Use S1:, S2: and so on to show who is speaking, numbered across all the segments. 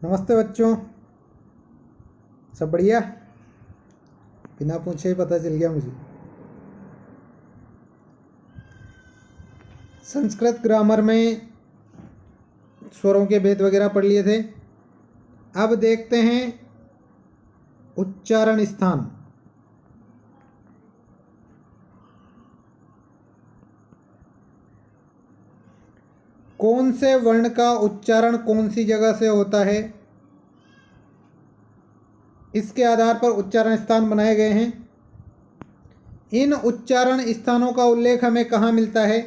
S1: नमस्ते बच्चों। सब बढ़िया। बिना पूछे ही पता चल गया मुझे। संस्कृत ग्रामर में स्वरों के भेद वगैरह पढ़ लिए थे। अब देखते हैं उच्चारण स्थान। कौन से वर्ण का उच्चारण कौन सी जगह से होता है, इसके आधार पर उच्चारण स्थान बनाए गए हैं। इन उच्चारण स्थानों का उल्लेख हमें कहाँ मिलता है?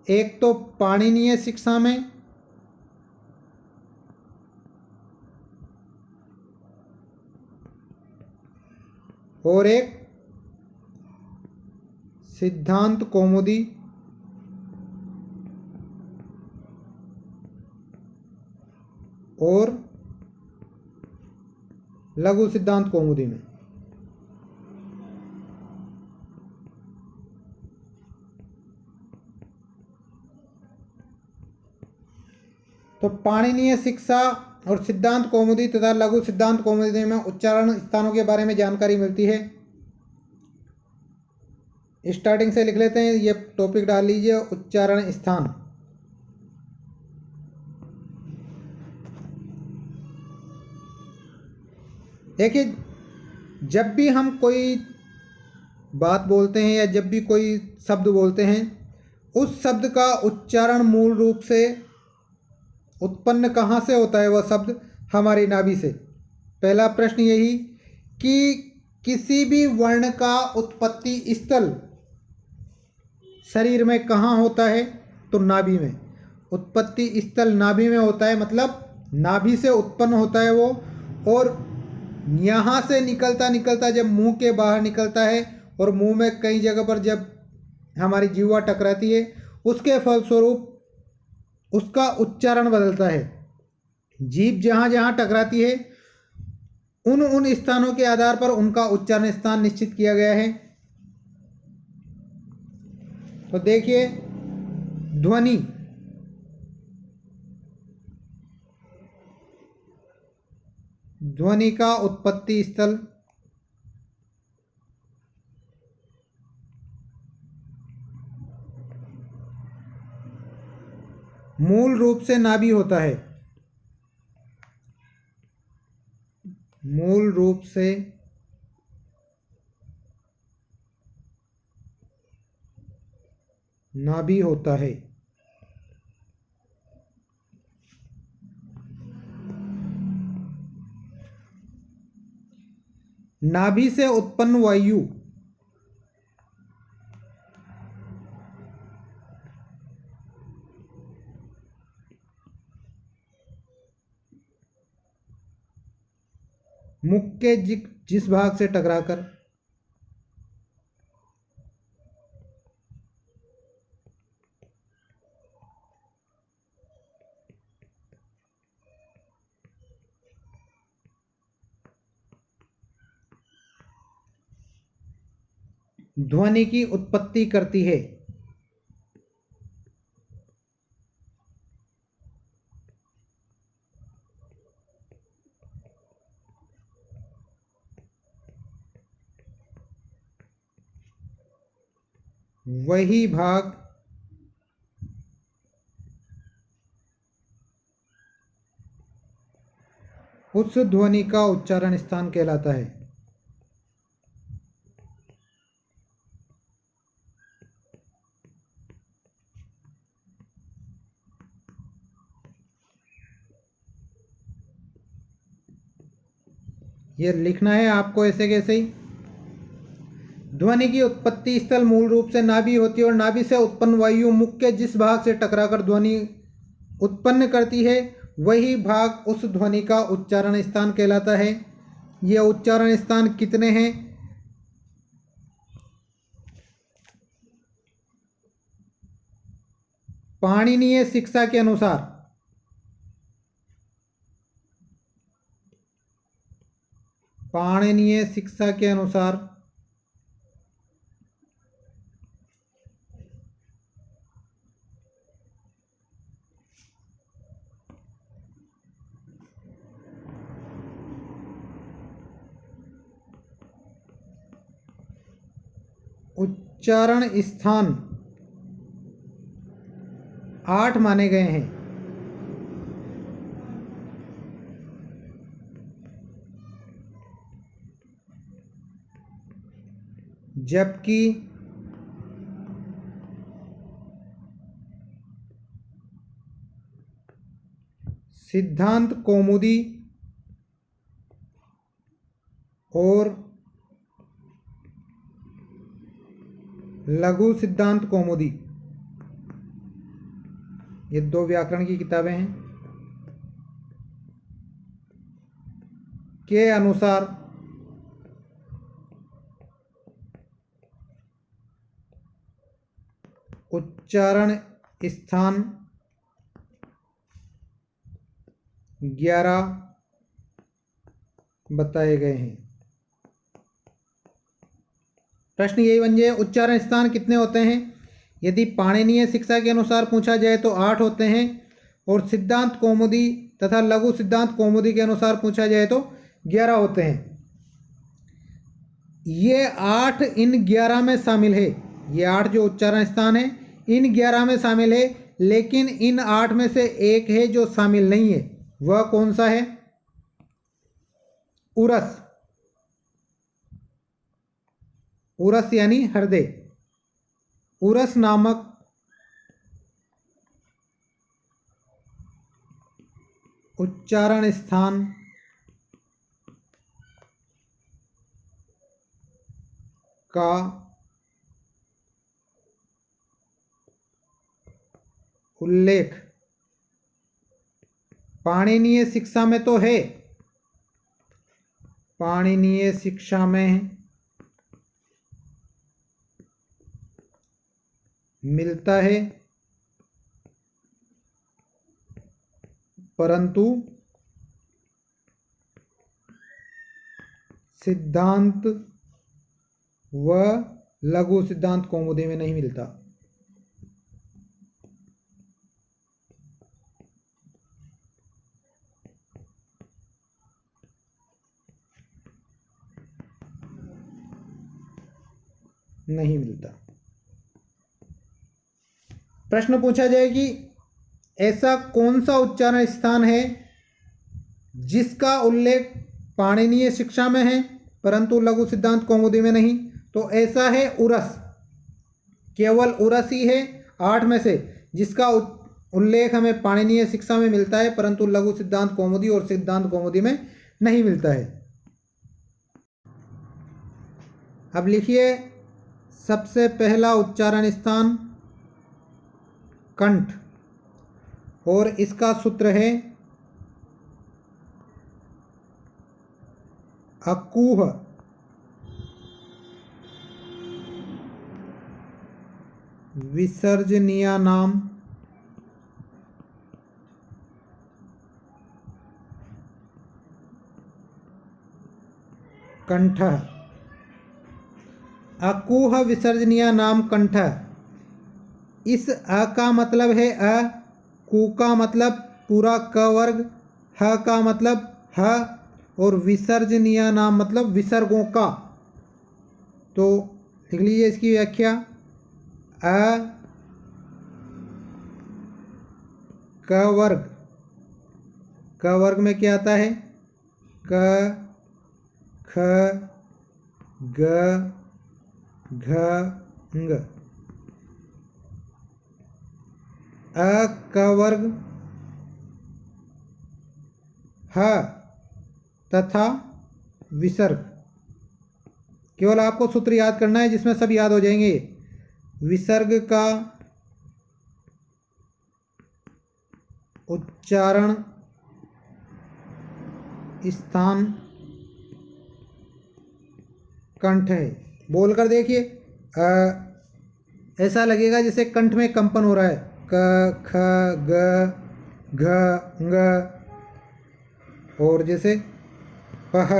S1: एक तो पाणिनीय शिक्षा में, और एक सिद्धांत कौमुदी, और लघु सिद्धांत कौमुदी में। तो पाणिनीय शिक्षा और सिद्धांत कौमुदी तथा लघु सिद्धांत कौमुदी में उच्चारण स्थानों के बारे में जानकारी मिलती है। स्टार्टिंग से लिख लेते हैं, ये टॉपिक डाल लीजिए, उच्चारण स्थान। देखिए, जब भी हम कोई बात बोलते हैं या जब भी कोई शब्द बोलते हैं, उस शब्द का उच्चारण मूल रूप से उत्पन्न कहाँ से होता है? वह शब्द हमारी नाभि से। पहला प्रश्न यही कि किसी भी वर्ण का उत्पत्ति स्थल शरीर में कहाँ होता है? तो नाभि में। उत्पत्ति स्थल नाभि में होता है, मतलब नाभि से उत्पन्न होता है वो, और यहाँ से निकलता निकलता जब मुंह के बाहर निकलता है, और मुंह में कई जगह पर जब हमारी जीवा टकराती है, उसके फलस्वरूप उसका उच्चारण बदलता है। जीभ जहाँ जहाँ टकराती है, उन उन स्थानों के आधार पर उनका उच्चारण स्थान निश्चित किया गया है। तो देखिए, ध्वनि, ध्वनि का उत्पत्ति स्थल मूल रूप से नाभि होता है। मूल रूप से नाभि होता है। नाभि से उत्पन्न वायु मुख के जिस भाग से टकराकर ध्वनि की उत्पत्ति करती है। वही भाग उस ध्वनि का उच्चारण स्थान कहलाता है। यह लिखना है आपको ऐसे कैसे ही। ध्वनि की उत्पत्ति स्थल मूल रूप से नाभि होती है, और नाभि से उत्पन्न वायु मुख के जिस भाग से टकराकर ध्वनि उत्पन्न करती है, वही भाग उस ध्वनि का उच्चारण स्थान कहलाता है। यह उच्चारण स्थान कितने हैं? पाणिनीय शिक्षा के अनुसार पाणिनीय शिक्षा के अनुसार उच्चारण स्थान 8 माने गए हैं, जबकि सिद्धांत कौमुदी और लघु सिद्धांत कौमुदी, ये 2 व्याकरण की किताबें हैं, के अनुसार उच्चारण स्थान 11 बताए गए हैं। प्रश्न यही बन जाए, उच्चारण स्थान कितने होते हैं? यदि पाणिनीय शिक्षा के अनुसार पूछा जाए तो 8 होते हैं, और सिद्धांत कौमुदी तथा लघु सिद्धांत कौमुदी के अनुसार पूछा जाए तो 11 होते हैं। ये 8 इन 11 में शामिल है, ये 8 जो उच्चारण स्थान है इन 11 में शामिल है, लेकिन इन 8 में से एक है जो शामिल नहीं है। वह कौन सा है? उरस। उरस यानी हृदय। उरस नामक उच्चारण स्थान का उल्लेख पाणिनीय शिक्षा में तो है, पाणिनीय शिक्षा में मिलता है, परंतु सिद्धांत व लघु सिद्धांत कौमुदी में नहीं मिलता। नहीं मिलता। प्रश्न पूछा जाए कि ऐसा कौन सा उच्चारण स्थान है जिसका उल्लेख पाणिनीय शिक्षा में है परंतु लघु सिद्धांत कौमुदी में नहीं, तो ऐसा है उरस। केवल उरस ही है 8 में से जिसका उल्लेख हमें पाणिनीय शिक्षा में मिलता है परंतु लघु सिद्धांत कौमुदी और सिद्धांत कौमुदी में नहीं मिलता है। अब लिखिए, सबसे पहला उच्चारण स्थान कंठ, और इसका सूत्र है अकूह विसर्जनीया नाम कंठ। अकूह विसर्जनीया नाम कंठ। इस अ का मतलब है अ, कु का मतलब पूरा क वर्ग, ह का मतलब ह, और विसर्जनीय नाम मतलब विसर्गों का। तो लिख लीजिए इसकी व्याख्या, अ क वर्ग, क वर्ग में क्या आता है? क, ख, ग, घ, ङ। अ क वर्ग, ह तथा विसर्ग। केवल आपको सूत्र याद करना है जिसमें सब याद हो जाएंगे। विसर्ग का उच्चारण स्थान कंठ है। बोलकर देखिए, ऐसा लगेगा जैसे कंठ में कंपन हो रहा है, क, ख, ग, घ, ङ, और जैसे पह।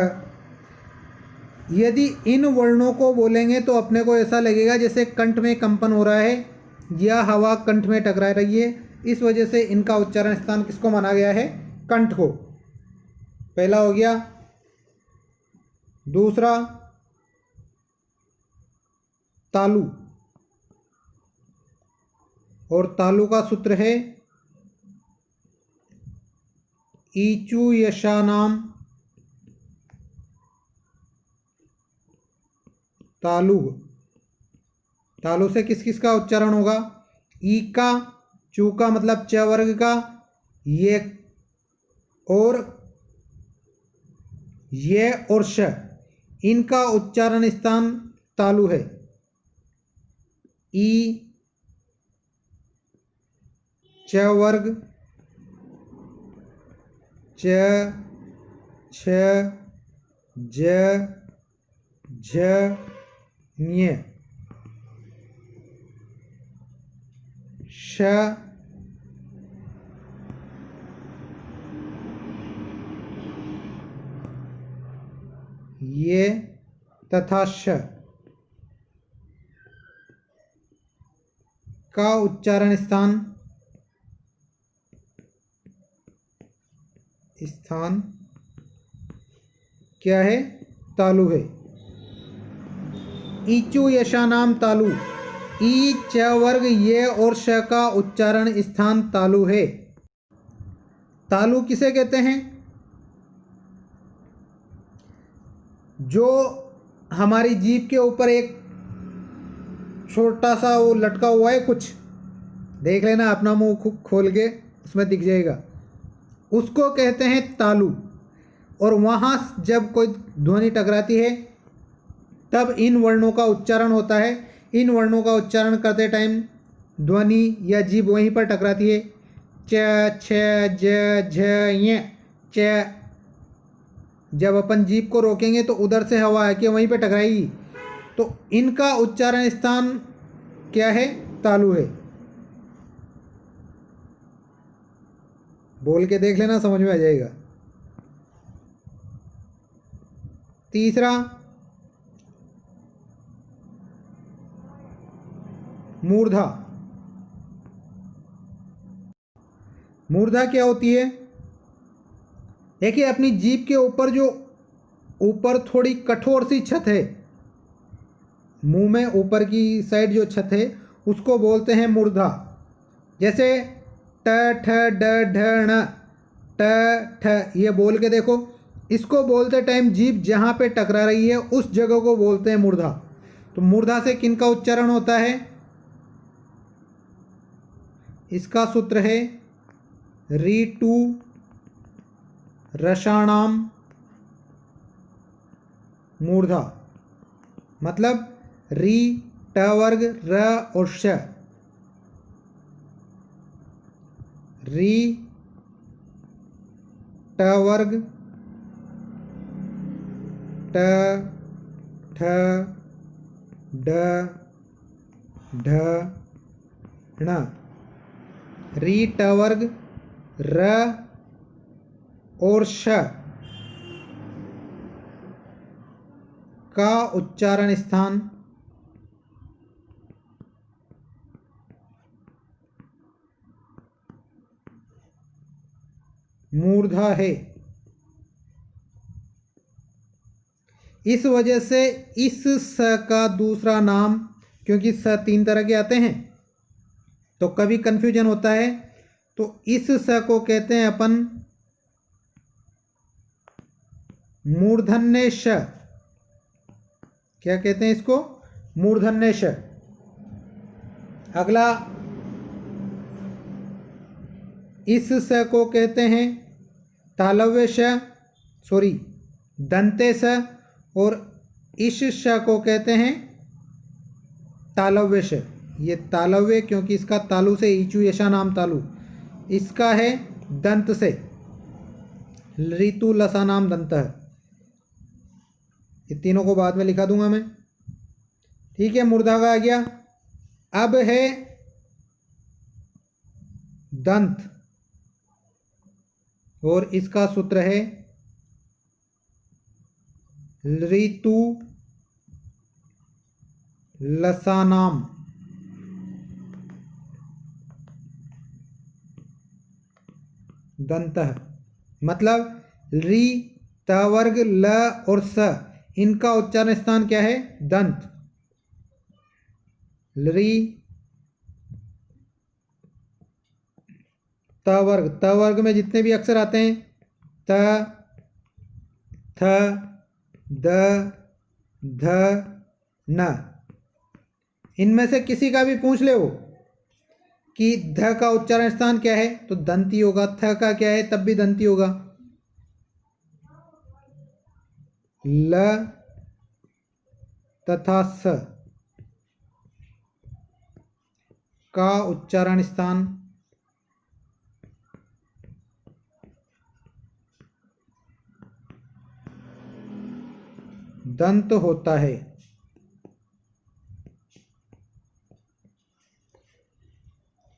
S1: यदि इन वर्णों को बोलेंगे तो अपने को ऐसा लगेगा जैसे कंठ में कंपन हो रहा है या हवा कंठ में टकरा रही है। इस वजह से इनका उच्चारण स्थान किसको माना गया है? कंठ को। पहला हो गया। दूसरा तालु, और तालु का सूत्र है ईचु यशानाम तालु। तालु से किस किस का उच्चारण होगा? ई का, चू का मतलब च वर्ग का, ये और श, इनका उच्चारण स्थान तालु है। ई, च वर्ग, च, छ, ज, झ, ञ, श, ये तथा श का उच्चारण स्थान क्या है? तालु है। ईचु यशानाम तालु, ई, च वर्ग, ये और श का उच्चारण स्थान तालु है। तालु किसे कहते हैं? जो हमारी जीभ के ऊपर एक छोटा सा वो लटका हुआ है, कुछ देख लेना, अपना मुंह खोल के उसमें दिख जाएगा, उसको कहते हैं तालु। और वहाँ जब कोई ध्वनि टकराती है तब इन वर्णों का उच्चारण होता है। इन वर्णों का उच्चारण करते टाइम ध्वनि या जीभ वहीं पर टकराती है। च, छ, ज, झ, ञ, च। जब अपन जीभ को रोकेंगे तो उधर से हवा आके वहीं पे टकराएगी, तो इनका उच्चारण स्थान क्या है? तालु है। बोल के देख लेना, समझ में आ जाएगा। तीसरा, मूर्धा। मूर्धा क्या होती है? देखिए, अपनी जीभ के ऊपर जो ऊपर थोड़ी कठोर सी छत है, मुंह में ऊपर की साइड जो छत है, उसको बोलते हैं मूर्धा। जैसे ट, ठ, ड, ढ, ण, ट, ठ, ये बोल के देखो। इसको बोलते टाइम जीभ जहाँ पे टकरा रही है उस जगह को बोलते हैं मूर्धा। तो मूर्धा से किन का उच्चारण होता है? इसका सूत्र है रीटू रसाणाम मूर्धा। मतलब री, ट वर्ग, र और श, री, ट वर्ग, ट, ठ, ड, ढ, ण, री, ट वर्ग, र और श का उच्चारण स्थान मूर्धा है। इस वजह से इस स का दूसरा नाम, क्योंकि स 3 तरह के आते हैं तो कभी कंफ्यूजन होता है, तो इस स को कहते हैं अपन मूर्धन्य श। क्या कहते हैं इसको? मूर्धन्य श। अगला, इस स को कहते हैं तालव्य श, सॉरी दंते स, और इस श को कहते हैं तालव्य श। ये तालव्य क्योंकि इसका तालु से ईचु यशा नाम तालु, इसका है दंत से ऋतु लसा नाम दंत है। ये तीनों को बाद में लिखा दूंगा मैं, ठीक है। मूर्धा का आ गया। अब है दंत, और इसका सूत्र है ऋतु लसानाम दंत। मतलब री, त वर्ग, ल और स, इनका उच्चारण स्थान क्या है? दंत। लरी त वर्ग, त वर्ग में जितने भी अक्षर आते हैं त, थ, द, ध, न, इनमें से किसी का भी पूछ ले वो कि ध का उच्चारण स्थान क्या है तो दंती होगा, थ का क्या है तब भी दंती होगा, ल तथा स का उच्चारण स्थान दंत होता है।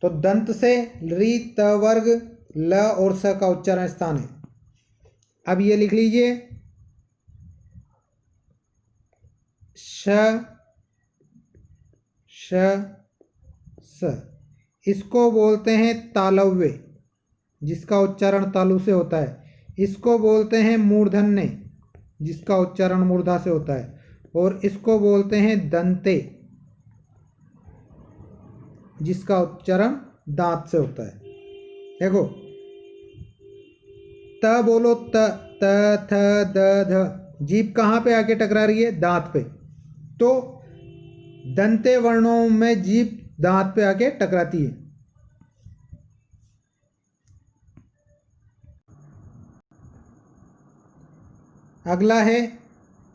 S1: तो दंत से री त वर्ग ल और स का उच्चारण स्थान है। अब ये लिख लीजिए श श स, इसको बोलते हैं तालव्य जिसका उच्चारण तालु से होता है। इसको बोलते हैं मूर्धन्य जिसका उच्चारण मूर्धा से होता है, और इसको बोलते हैं दंते जिसका उच्चारण दांत से होता है। देखो त बोलो त, त थ द ध, जीभ कहाँ पे आके टकरा रही है दांत पे, तो दंते वर्णों में जीभ दांत पे आके टकराती है। अगला है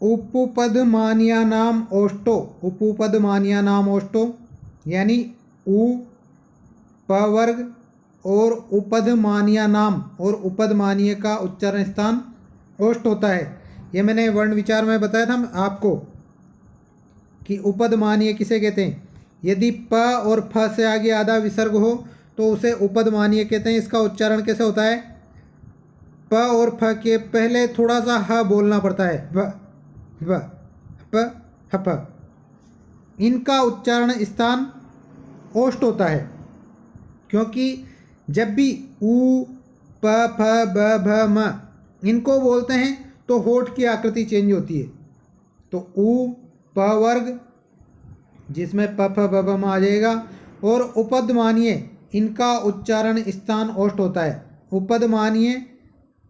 S1: उपपदमान्या नाम ओष्टो, उपपदमान्या नाम ओष्टो यानी उ प वर्ग और उपदमान्या नाम और उपदमान्य का उच्चारण स्थान ओष्ठ होता है। ये मैंने वर्ण विचार में बताया था आपको कि उपदमान्य किसे कहते हैं। यदि प और फ से आगे आधा विसर्ग हो तो उसे उपदमान्य कहते हैं। इसका उच्चारण कैसे होता है, प और फ के पहले थोड़ा सा ह बोलना पड़ता है, व व प ह प, इनका उच्चारण स्थान ओष्ठ होता है, क्योंकि जब भी उ प फ ब भ म इनको बोलते हैं तो होठ की आकृति चेंज होती है। तो उ प वर्ग जिसमें प फ ब भ म आ जाएगा, और उपदमान्य इनका उच्चारण स्थान ओष्ठ होता है। उपदमान्य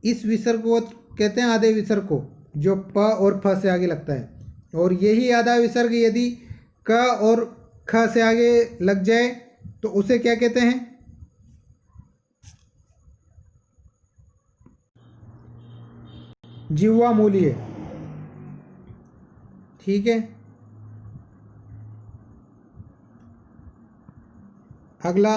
S1: इस विसर्ग को कहते हैं आधे विसर्ग को जो प और फ से आगे लगता है, और यही आधा विसर्ग यदि क और ख से आगे लग जाए तो उसे क्या कहते हैं, जिह्वा मूलीय। ठीक है। अगला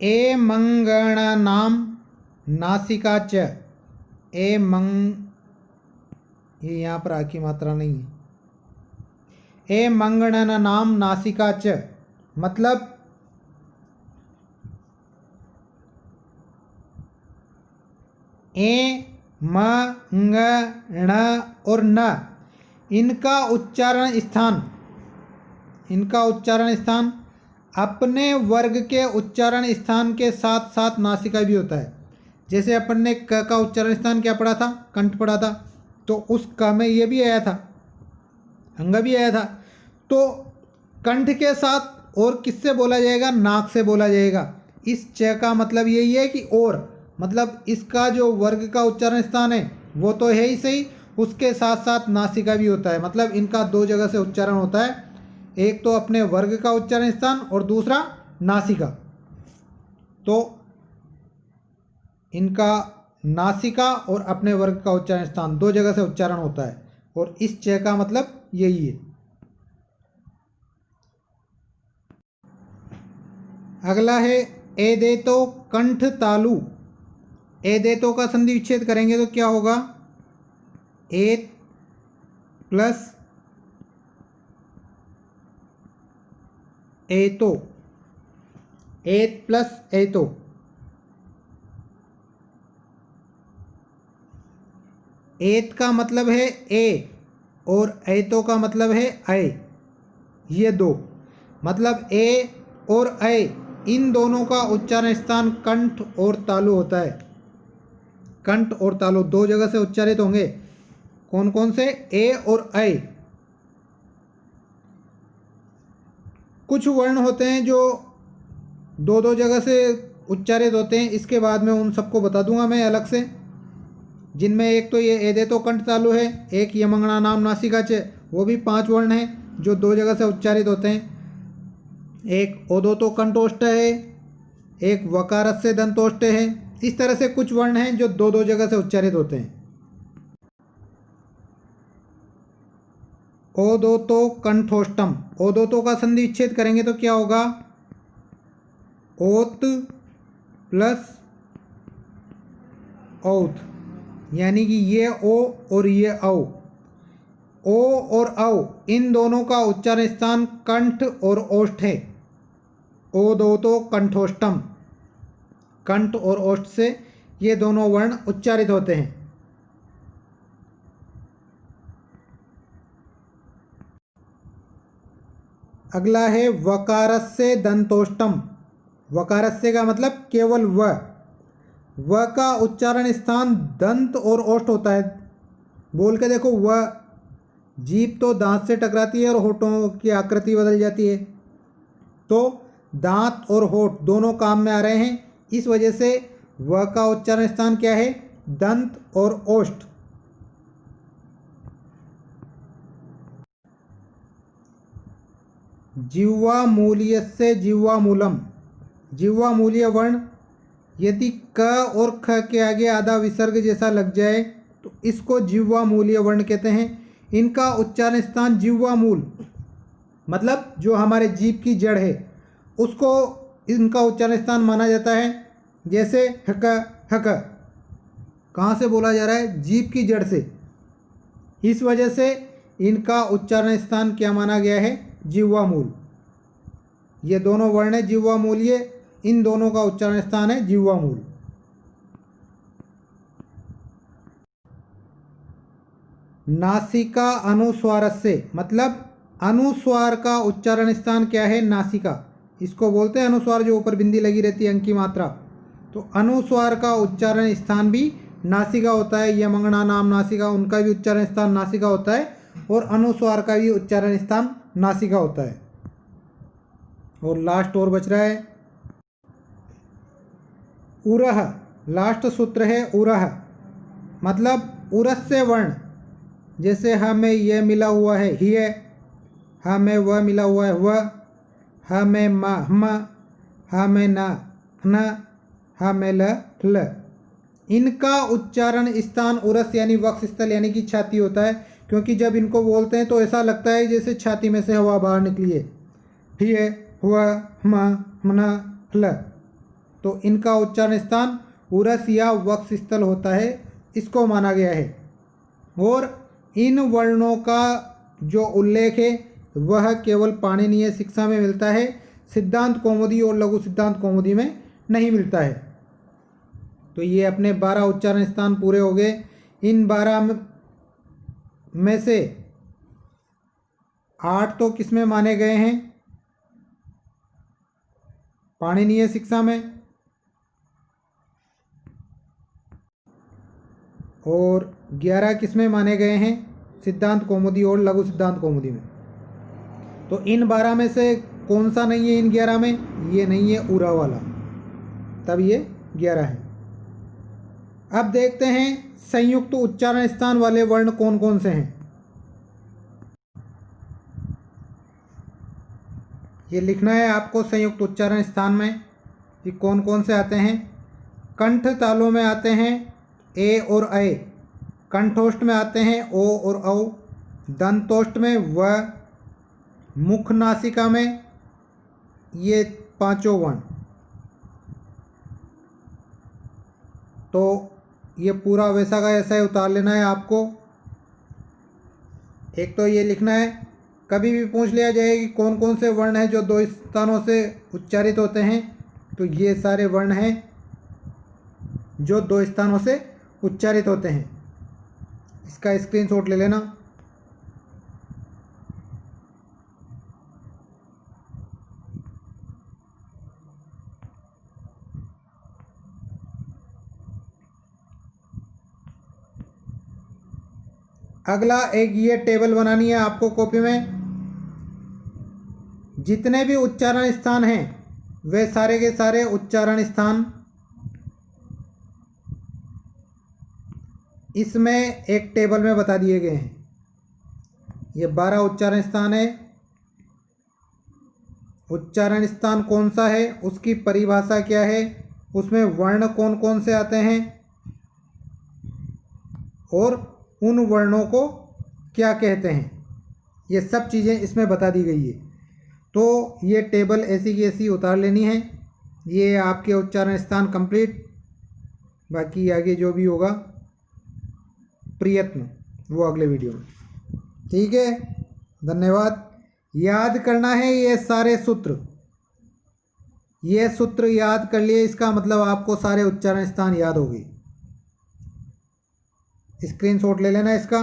S1: ए मंगण नाम नासिका च, ए मंग, ये यहाँ पर आ की मात्रा नहीं है। ए मंगणन नाम नासिका च मतलब ए म ng ण और न इनका उच्चारण स्थान अपने वर्ग के उच्चारण स्थान के साथ साथ नासिका भी होता है। जैसे अपन ने क का उच्चारण स्थान क्या पढ़ा था, कंठ पढ़ा था, तो उस क में ये भी आया था, अंग भी आया था। तो कंठ के साथ और किससे बोला जाएगा, नाक से बोला जाएगा। इस च का मतलब यही है कि और मतलब इसका जो वर्ग का उच्चारण स्थान है वो तो है ही सही, उसके साथ साथ नासिका भी होता है। मतलब इनका दो जगह से उच्चारण होता है, एक तो अपने वर्ग का उच्चारण स्थान और दूसरा नासिका। तो इनका नासिका और अपने वर्ग का उच्चारण स्थान दो जगह से उच्चारण होता है, और इस च का मतलब यही है। अगला है एदेतो कंठ तालु। एदेतो का संधि विच्छेद करेंगे तो क्या होगा, एत प्लस एतो, एत प्लस एतो। एत का मतलब है ए और एतो का मतलब है ऐ, ये दो मतलब ए और ऐ इन दोनों का उच्चारण स्थान कंठ और तालु होता है। कंठ और तालु दो जगह से उच्चारित होंगे, कौन कौन से? ए और ऐ। कुछ वर्ण होते हैं जो दो दो जगह से उच्चारित होते हैं, इसके बाद में उन सबको बता दूंगा मैं अलग से, जिनमें एक तो ये एदे तो कंठ तालु है, एक यमंगना नाम नासिका च, वो भी 5 वर्ण हैं जो 2 जगह से उच्चारित होते हैं। एक ओदो तो कंठोष्ठ है, एक वकारस से दंतोष्ठ है। इस तरह से कुछ वर्ण हैं जो 2 2 जगह से उच्चारित होते हैं। ओदोतो कंठोष्टम, ओदोतो का संधि विच्छेद करेंगे तो क्या होगा? ओत प्लस औत, यानी कि ये ओ और ये औ। ओ और औ इन दोनों का उच्चारण स्थान कंठ और ओष्ठ है। ओदोतो कंठोष्टम, कंठ और ओष्ठ से ये दोनों वर्ण उच्चारित होते हैं। अगला है वकारस्य दंतोष्टम। वकारस्य का मतलब केवल व का उच्चारण स्थान दंत और ओष्ठ होता है। बोल के देखो, व। जीभ तो दांत से टकराती है और होठों की आकृति बदल जाती है, तो दांत और होठ दोनों काम में आ रहे हैं, इस वजह से व का उच्चारण स्थान क्या है? दंत और ओष्ठ। जिह्वा मूल्यस्य जिह्वा मूलम, जिह्वा मूल्य वर्ण यदि क और ख के आगे आधा विसर्ग जैसा लग जाए तो इसको जिह्वा मूल्य वर्ण कहते हैं। इनका उच्चारण स्थान जिह्वा मूल, मतलब जो हमारे जीभ की जड़ है उसको इनका उच्चारण स्थान माना जाता है। जैसे हक हक कहाँ से बोला जा रहा है? जीभ की जड़ से। इस वजह से इनका उच्चारण स्थान क्या माना गया है? जिह्वा मूल। ये दोनों वर्ण है जिह्वा मूल्य, इन दोनों का उच्चारण स्थान है जिह्वा मूल। नासिका अनुस्वार से, मतलब अनुस्वार का उच्चारण स्थान क्या है? नासिका। इसको बोलते हैं अनुस्वार, जो ऊपर बिंदी लगी रहती है, अंक की मात्रा। तो अनुस्वार का उच्चारण स्थान भी नासिका होता है। यमंगना नाम नासिका, उनका भी उच्चारण स्थान नासिका होता है, और अनुस्वार का भी उच्चारण स्थान नासिका होता है। और लास्ट और बच रहा है उरह। लास्ट सूत्र है उरह, मतलब उरस्य वर्ण। जैसे ह में यह मिला हुआ है ही है, ह में वह मिला हुआ है वह, ह में म, ह में न, ह में ल। इनका उच्चारण स्थान उरस यानी वक्ष स्थल यानी कि छाती होता है, क्योंकि जब इनको बोलते हैं तो ऐसा लगता है जैसे छाती में से हवा बाहर निकली है। ही है, हुआ, मना, ल। तो इनका उच्चारण स्थान उरस या वक्ष स्थल होता है, इसको माना गया है। और इन वर्णों का जो उल्लेख है वह केवल पाणिनीय शिक्षा में मिलता है, सिद्धांत कौमुदी और लघु सिद्धांत कौमुदी में नहीं मिलता है। तो ये अपने 12 उच्चारण स्थान पूरे हो गए। इन 12 में से 8 तो किस में माने गए हैं? पाणिनीय शिक्षा में, और 11 किस में माने गए हैं? सिद्धांत कौमुदी और लघु सिद्धांत कौमुदी में। तो इन 12 में से कौन सा नहीं है इन 11 में? ये नहीं है उरा वाला, तब ये 11 है। अब देखते हैं संयुक्त उच्चारण स्थान वाले वर्ण कौन कौन से हैं। ये लिखना है आपको संयुक्त उच्चारण स्थान में कि कौन कौन से आते हैं। कंठ तालुओं में आते हैं ए और ऐ, कंठोष्ठ में आते हैं ओ और औ, दंतोष्ठ में व, मुख नासिका में ये 5 वर्ण। तो ये पूरा वैसा का ऐसा ही उतार लेना है आपको। एक तो ये लिखना है, कभी भी पूछ लिया जाए कि कौन कौन से वर्ण हैं जो 2 स्थानों से उच्चारित होते हैं, तो ये सारे वर्ण हैं जो 2 स्थानों से उच्चारित होते हैं। इसका स्क्रीनशॉट ले लेना। अगला एक ये टेबल बनानी है आपको कॉपी में। जितने भी उच्चारण स्थान हैं वे सारे के सारे उच्चारण स्थान इसमें एक टेबल में बता दिए गए हैं। ये 12 उच्चारण स्थान है। उच्चारण स्थान कौन सा है, उसकी परिभाषा क्या है, उसमें वर्ण कौन कौन से आते हैं और उन वर्णों को क्या कहते हैं, ये सब चीज़ें इसमें बता दी गई है। तो ये टेबल ऐसी की ऐसी उतार लेनी है। ये आपके उच्चारण स्थान कंप्लीट। बाकी आगे जो भी होगा प्रयत्न वो अगले वीडियो में। ठीक है, धन्यवाद। याद करना है ये सारे सूत्र, ये सूत्र याद कर लिए, इसका मतलब आपको सारे उच्चारण स्थान याद होगी। स्क्रीनशॉट ले लेना इसका।